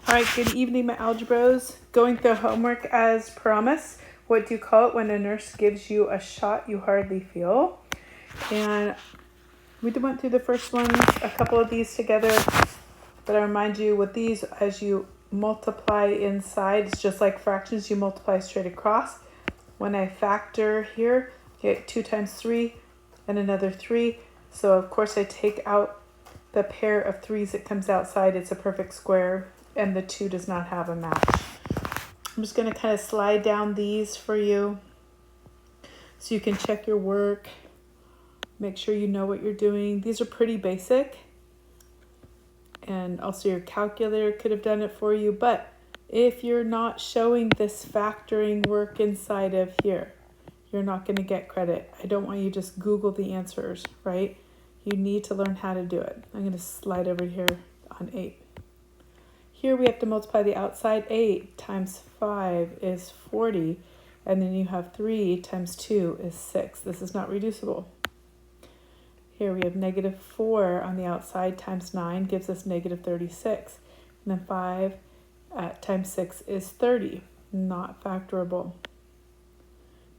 All right, good evening, my algebros. Going through homework as promised. What do you call it when a nurse gives you a shot you hardly feel? And we went through the first one, a couple of these together. But I remind you with these, as you multiply inside, it's just like fractions, you multiply straight across. When I factor here, you get 2 times 3 and another 3. So of course I take out the pair of 3's that comes outside. It's a perfect square, and the 2 does not have a match. I'm just going to kind of slide down these for you so you can check your work. Make sure you know what you're doing. These are pretty basic. And also your calculator could have done it for you. But if you're not showing this factoring work inside of here, you're not going to get credit. I don't want you to just Google the answers, right? You need to learn how to do it. I'm going to slide over here on 8. Here we have to multiply the outside. 8 times 5 is 40. And then you have 3 times 2 is 6. This is not reducible. Here we have negative 4 on the outside times 9 gives us negative 36. And then 5 times 6 is 30. Not factorable.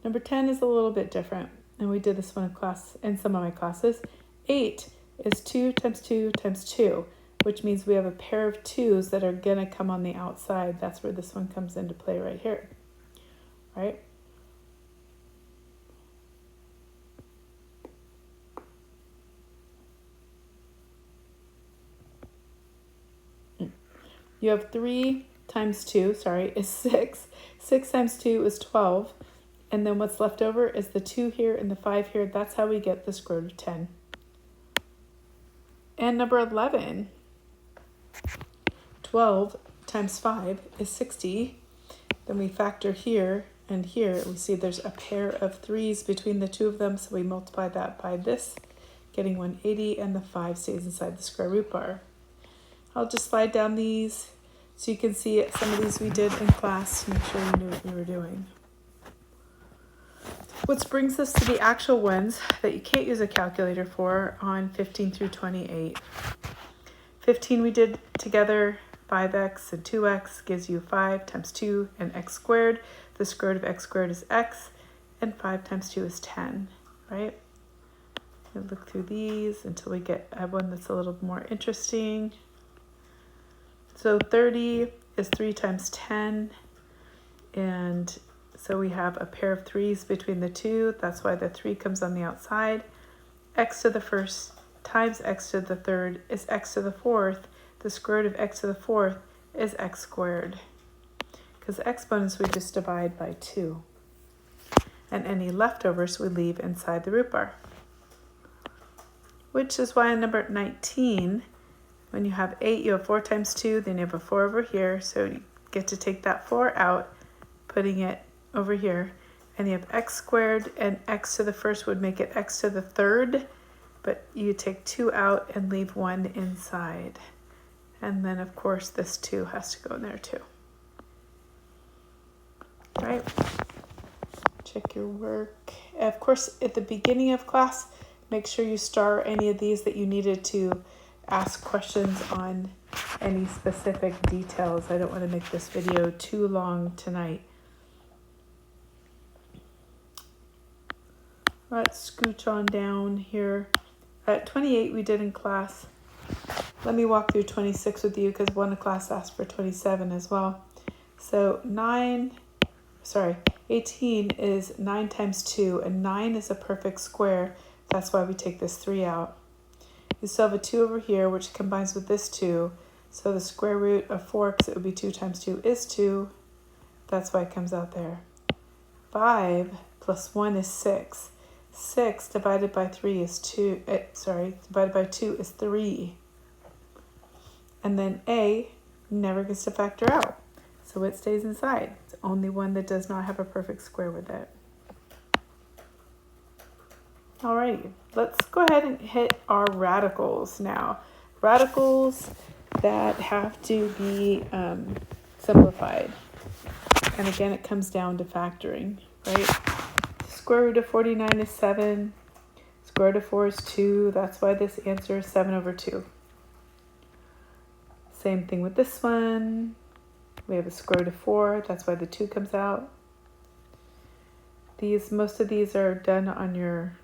Number 10 is a little bit different. And we did this one in some of my classes. 8 is 2 times 2 times 2. Which means we have a pair of 2's that are going to come on the outside. That's where this one comes into play right here. Right? You have 3 times 2, is 6. 6 times 2 is 12. And then what's left over is the 2 here and the 5 here. That's how we get the square root of 10. And number 11. 12 times 5 is 60. Then we factor here and here. We see there's a pair of 3's between the two of them, so we multiply that by this, getting 180, and the 5 stays inside the square root bar. I'll just slide down these so you can see some of these we did in class to make sure you knew what you were doing. Which brings us to the actual ones that you can't use a calculator for on 15 through 28. 15 we did together. 5x and 2x gives you 5 times 2 and x squared. The square root of x squared is x, and 5 times 2 is 10, right? We'll look through these until we get one that's a little more interesting. So 30 is 3 times 10, and so we have a pair of 3's between the two. That's why the 3 comes on the outside. X to the first times x to the third is x to the fourth. The square root of x to the fourth is x squared. Because the exponents we just divide by 2. And any leftovers we leave inside the root bar. Which is why in number 19, when you have 8, you have 4 times 2, then you have a 4 over here. So you get to take that 4 out, putting it over here. And you have x squared, and x to the first would make it x to the third. But you take 2 out and leave 1 inside. And then, of course, this 2 has to go in there too. Right? Check your work. Of course, at the beginning of class, make sure you star any of these that you needed to ask questions on any specific details. I don't want to make this video too long tonight. Let's scooch on down here. At 28 we did in class. Let me walk through 26 with you because one class asked for 27 as well. So 18 is 9 times 2, and 9 is a perfect square. That's why we take this 3 out. You still have a 2 over here, which combines with this 2. So the square root of 4, because it would be 2 times 2, is 2. That's why it comes out there. 5 plus 1 is 6. 6 divided by 3 is 2. Divided by 2 is 3. And then A never gets to factor out. So it stays inside. It's the only one that does not have a perfect square with it. Alrighty, let's go ahead and hit our radicals now. Radicals that have to be simplified. And again, it comes down to factoring, right? Square root of 49 is 7. Square root of 4 is 2. That's why this answer is 7 over 2. Same thing with this one. We have a square root of 4. That's why the 2 comes out. Most of these are done on your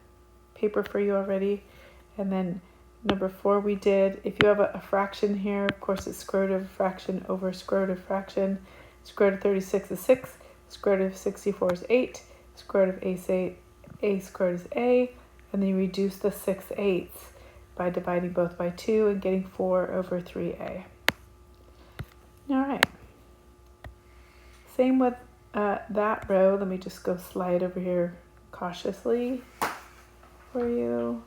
paper for you already. And then number 4 we did, if you have a fraction here, of course it's square root of a fraction over square root of a fraction. Square root of 36 is 6. Square root of 64 is 8. Square root of a squared is a. And then you reduce the 6/8 by dividing both by 2 and getting 4 over 3a. All right. Same with that row. Let me just go slide over here cautiously for you.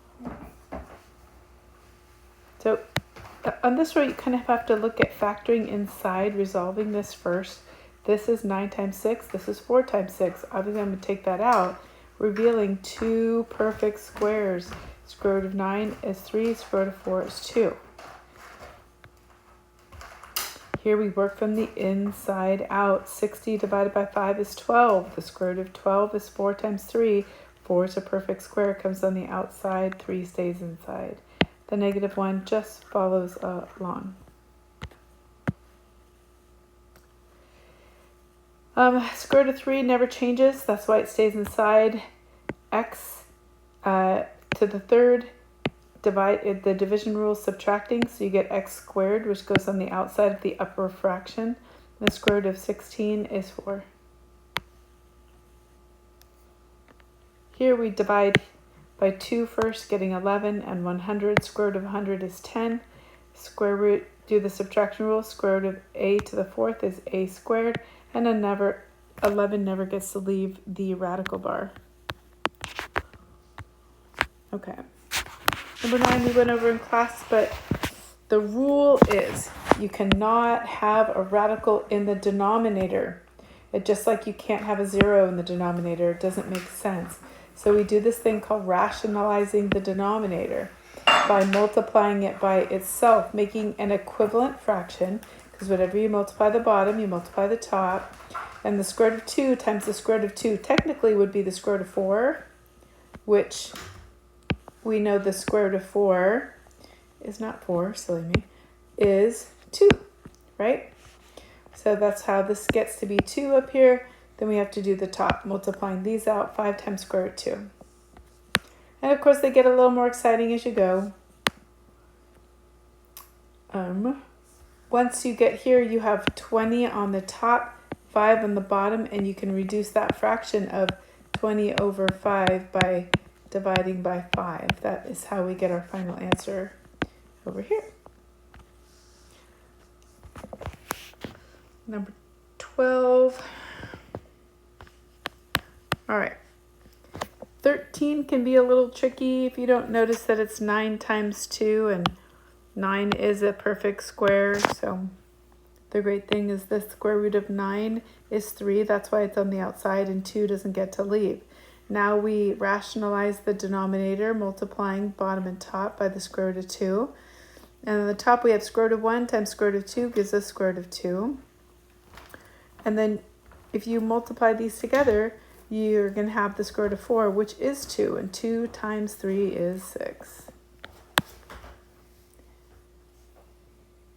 So on this row, you kind of have to look at factoring inside, resolving this first. This is 9 times 6. This is 4 times 6. Obviously, I'm going to take that out, revealing 2 perfect squares. Square root of 9 is 3. Square root of 4 is 2. Here we work from the inside out. 60 divided by 5 is 12. The square root of 12 is 4 times 3. 4 is a perfect square. It comes on the outside. 3 stays inside. The negative 1 just follows along. Square root of 3 never changes. That's why it stays inside. X to the third. Divide the division rule subtracting, so you get x squared, which goes on the outside of the upper fraction. The square root of 16 is 4. Here we divide by 2 first, getting 11 and 100. Square root of 100 is 10. Square root, do the subtraction rule. Square root of a to the 4th is a squared, and then 11 never gets to leave the radical bar. Okay. Number 9 we went over in class, but the rule is you cannot have a radical in the denominator. Just like you can't have a 0 in the denominator, it doesn't make sense. So we do this thing called rationalizing the denominator by multiplying it by itself, making an equivalent fraction, because whatever you multiply the bottom, you multiply the top. And the square root of 2 times the square root of 2 technically would be the square root of 4, which we know the square root of 4 is not 4, silly me, is 2, right? So that's how this gets to be 2 up here. Then we have to do the top, multiplying these out, 5 times square root 2. And of course they get a little more exciting as you go. Once you get here, you have 20 on the top, 5 on the bottom, and you can reduce that fraction of 20 over 5 by dividing by 5. That is how we get our final answer over here. Number 12. All right. 13 can be a little tricky if you don't notice that it's 9 times 2, and 9 is a perfect square. So the great thing is the square root of 9 is 3. That's why it's on the outside, and 2 doesn't get to leave. Now we rationalize the denominator, multiplying bottom and top by the square root of 2. And on the top we have square root of 1 times square root of 2 gives us square root of 2. And then if you multiply these together, you're going to have the square root of 4, which is 2. And 2 times 3 is 6.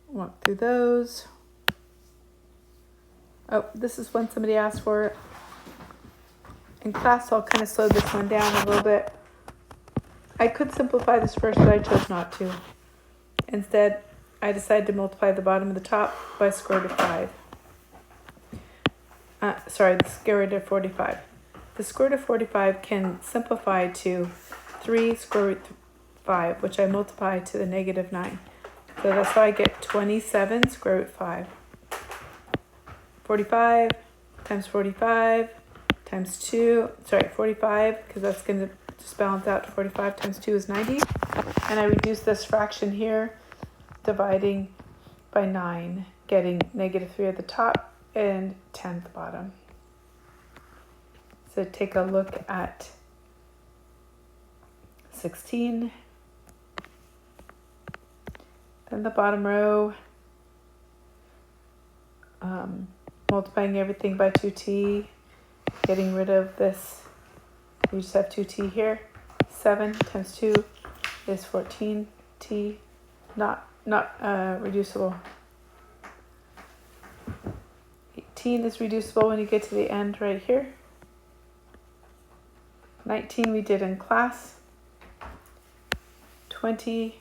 Walk through those. Oh, this is one somebody asked for. In class, I'll kind of slow this one down a little bit. I could simplify this first, but I chose not to. Instead, I decided to multiply the bottom and the top by square root of 5. The square root of 45. The square root of 45 can simplify to 3 square root 5, which I multiply to the negative 9. So that's how I get 27 square root 5. 45 times 45 times 2, 45, because that's going to just balance out to 45 times 2 is 90. And I reduce this fraction here, dividing by 9, getting negative 3 at the top and 10 at the bottom. So take a look at 16. Then the bottom row, multiplying everything by 2t, getting rid of this, you just have 2t here. 7 times 2 is 14t, not reducible. 15 is reducible when you get to the end right here. 19 we did in class. 20,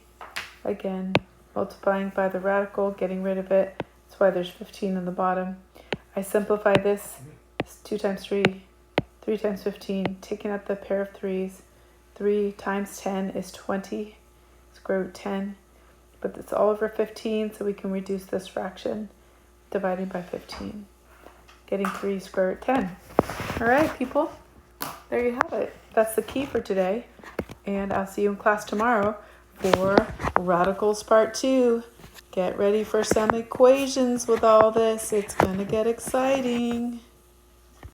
again, multiplying by the radical, getting rid of it. That's why there's 15 on the bottom. I simplify this. It's 2 times 3, 3 times 15, taking out the pair of 3's. 3 times 10 is 20, square root 10. But it's all over 15, so we can reduce this fraction, dividing by 15. Getting 3 square root 10. All right, people, there you have it. That's the key for today. And I'll see you in class tomorrow for Radicals Part 2. Get ready for some equations with all this. It's going to get exciting.